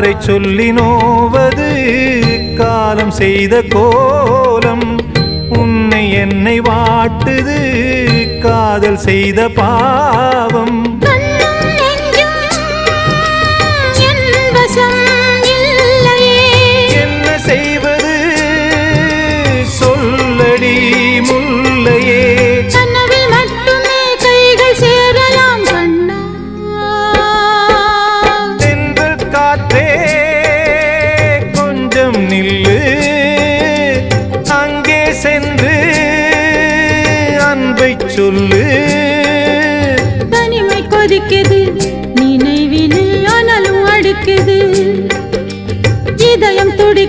யாரை சொல்லி நோவது காலம் செய்த கோலம் உன்னை என்னை வாட்டுது காதல் செய்த பாவம் என்ன செய்வது சொல்லடி முல்லையே கனவில் மட்டுமே கைகள் சேரலாம் கண்ணா தென்றல் காற்றே கொஞ்சம் நில்லு அங்கே சென்று அன்பை சொல்லு தனிமை கொதிக்குது நினைவிலே அனலும் அடிக்குது